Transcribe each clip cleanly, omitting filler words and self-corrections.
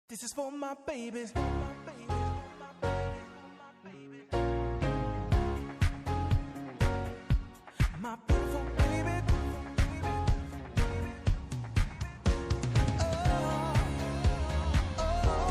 This is for my babies. My beautiful baby. Oh, oh.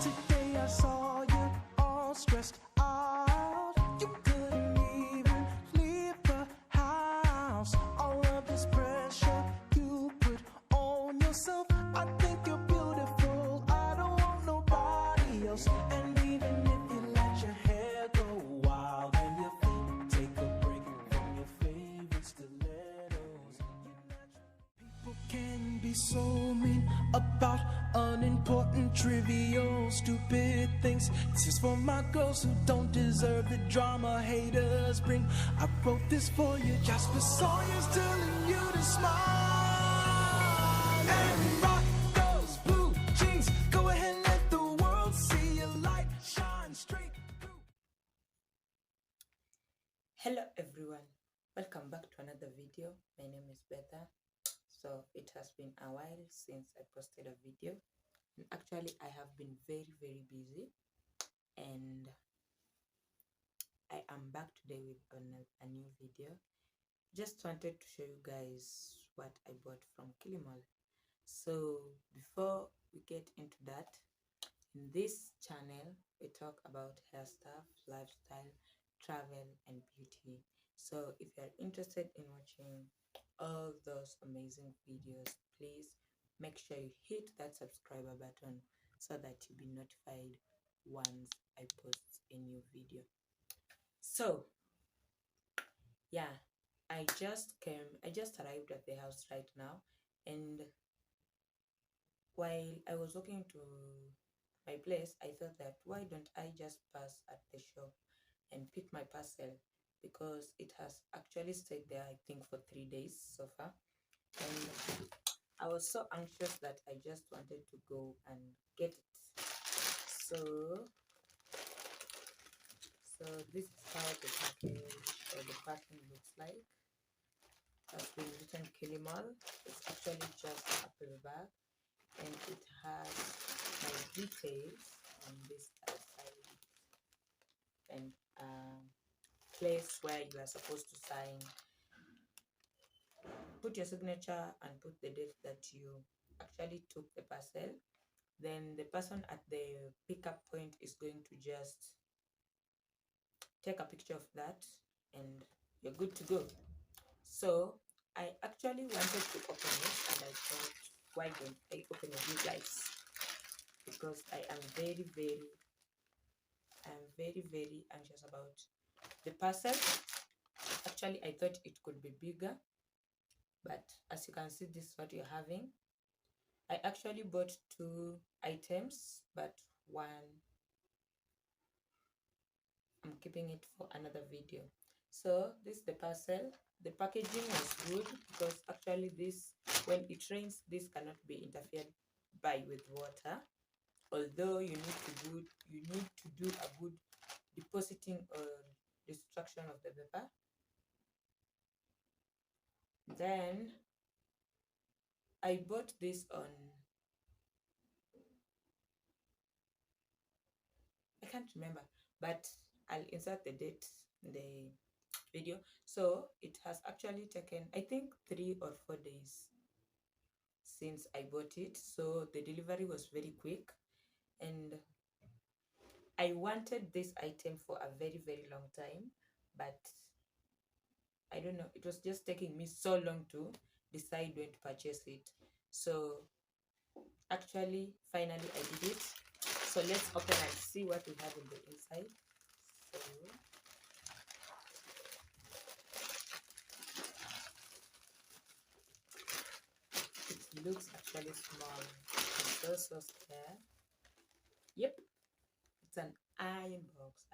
Today I saw you all stressed out. You couldn't even leave the house. All of this pressure you put on yourself. I think you're beautiful. I don't want nobody else. And even if you let your hair go wild and your feet take a break from your favorite stilettos, people can be so mean about unimportant, trivial, stupid things. This is for my girls who don't deserve the drama haters bring. I wrote this for you, just for Sawyer's telling you to smile and rock those blue jeans. Go ahead and let the world see your light shine straight through. Hello everyone, welcome back to another video. My name is Betha. So it has been a while since I posted a video, and actually I have been very busy, and I am back today with a new video. Just wanted to show you guys what I bought from Kilimall. So before we get into that, in this channel we talk about hair stuff, lifestyle, travel and beauty. So if you're interested in watching all those amazing videos, please make sure you hit that subscriber button so that you'll be notified once I post a new video. So yeah, I just arrived at the house right now, and while I was walking to my place, I thought that why don't I just pass at the shop and pick my parcel, because it has actually stayed there, I think, for 3 days so far. And I was so anxious that I just wanted to go and get it. So this is how the package or the packing looks like. Has been written Kilimall. It's actually just a paper bag, and it has my details on this side and place where you are supposed to sign, put your signature and put the date that you actually took the parcel. Then the person at the pickup point is going to just take a picture of that and you're good to go. So I actually wanted to open it, and I thought, why don't I open it, you guys? Because I am very anxious about the parcel. Actually, I thought it could be bigger, but as you can see, this is what you're having. I actually bought 2 items, but one I'm keeping it for another video. So this is the parcel. The packaging was good, because actually this, when it rains, this cannot be interfered by with water, although you need to do a good depositing or destruction of the paper. Then I bought this on, I can't remember, but I'll insert the date in the video. So it has actually taken, I think, 3 or 4 days since I bought it. So the delivery was very quick, and I wanted this item for a very long time, but I don't know, it was just taking me so long to decide when to purchase it. So actually, finally I did it. So let's open and see what we have in the inside. So it looks actually small. I'm so scared. Yep, it's an IronBox.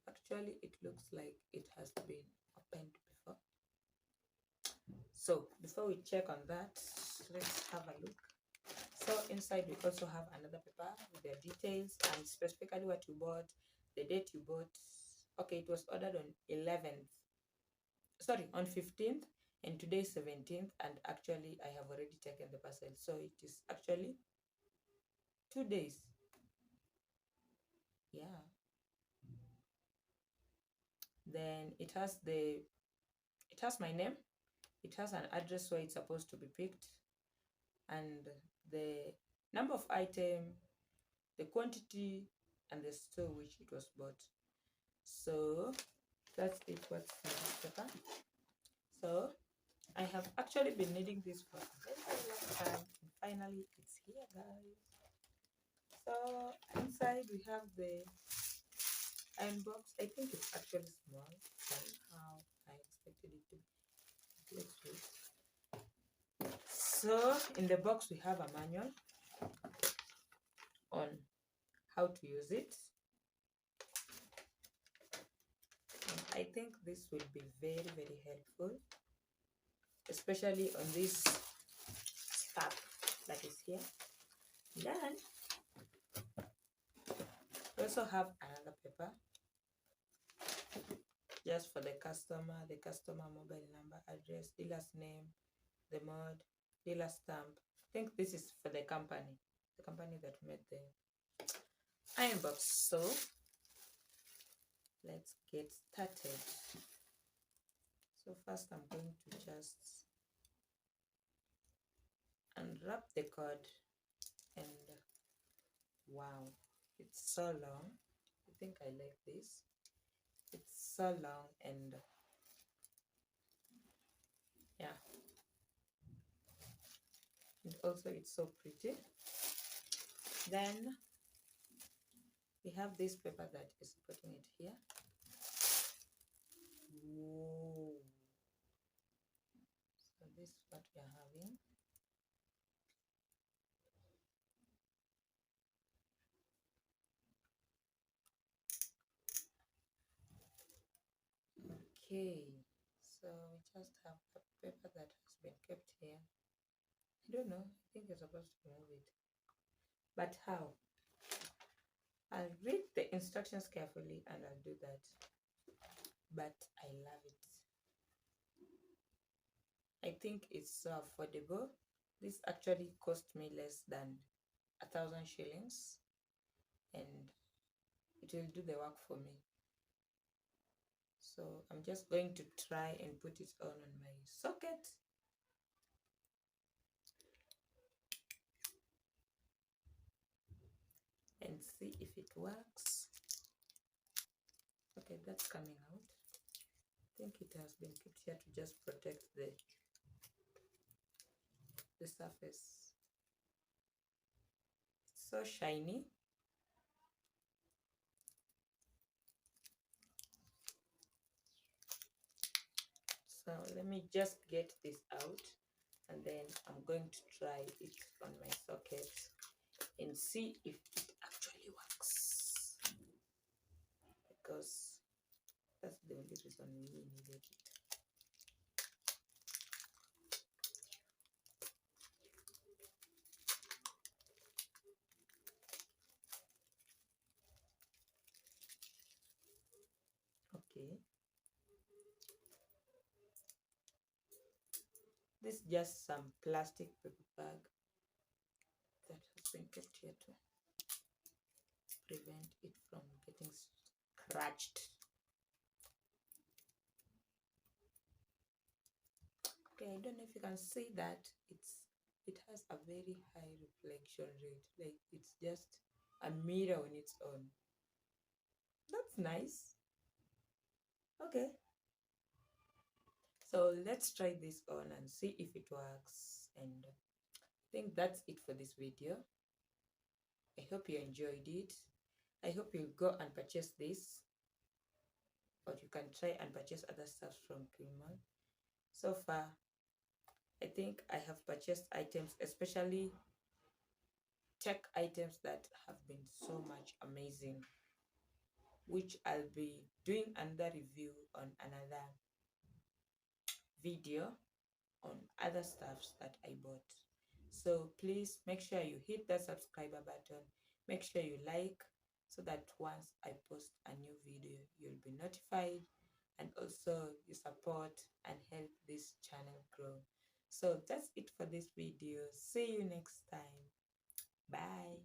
Actually, it looks like it has been opened before. So before we check on that, let's have a look. So inside we also have another paper with their details and specifically what you bought, the date you bought. Okay, it was ordered on 11th, sorry, on 15th, And today is 17th, and actually I have already taken the parcel, so it is actually 2 days. Yeah. Then it has my name, it has an address where it's supposed to be picked, and the number of item, the quantity, and the store which it was bought. So that's it. What's in this paper? So I have actually been needing this for a very, very long time, and finally it's here, guys. So inside we have the iron box. I think it's actually small than how I expected it to be. Let's wait. So in the box we have a manual on how to use it. And I think this will be very, very helpful, especially on this stuff that is here. Then we also have another paper just for the customer mobile number, address, dealer's name, the mod, dealer stamp. I think this is for the company that made the iron box. So let's get started. So first I'm going to just unwrap the card, and wow, it's so long. I think I like this. It's so long, and yeah, and also it's so pretty. Then we have this paper that is putting it here. Whoa. So this is what we are having. Okay, so we just have a paper that has been kept here. I don't know, I think you're supposed to move it. But how? I'll read the instructions carefully and I'll do that. But I love it. I think it's so affordable. This actually cost me less than 1,000 shillings, and it will do the work for me. So I'm just going to try and put it on my socket. And see if it works. Okay, that's coming out. I think it has been kept here to just protect the surface. It's so shiny. So let me just get this out, and then I'm going to try it on my socket and see if it actually works, because that's the only reason we needed it. Okay, this is just some plastic paper bag that has been kept here to prevent it from getting scratched. Okay, I don't know if you can see that it has a very high reflection rate, like it's just a mirror on its own. That's nice. Okay, so let's try this on and see if it works. And I think that's it for this video. I hope you enjoyed it. I hope you go and purchase this, or you can try and purchase other stuff from Kenyan. So far, I think I have purchased items, especially tech items, that have been so much amazing, which I'll be doing another review on another video on other stuffs that I bought. So please make sure you hit that subscriber button, make sure you like, so that once I post a new video you'll be notified, and also you support and help this channel grow. So that's it for this video. See you next time. Bye.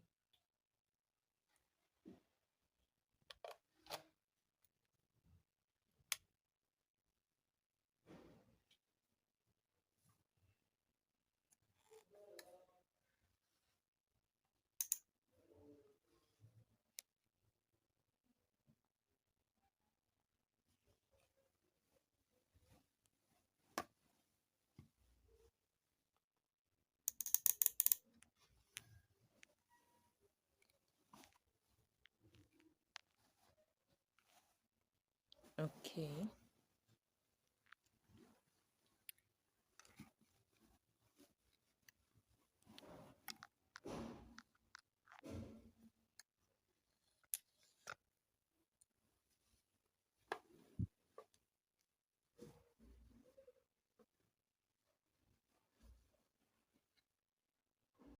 Okay.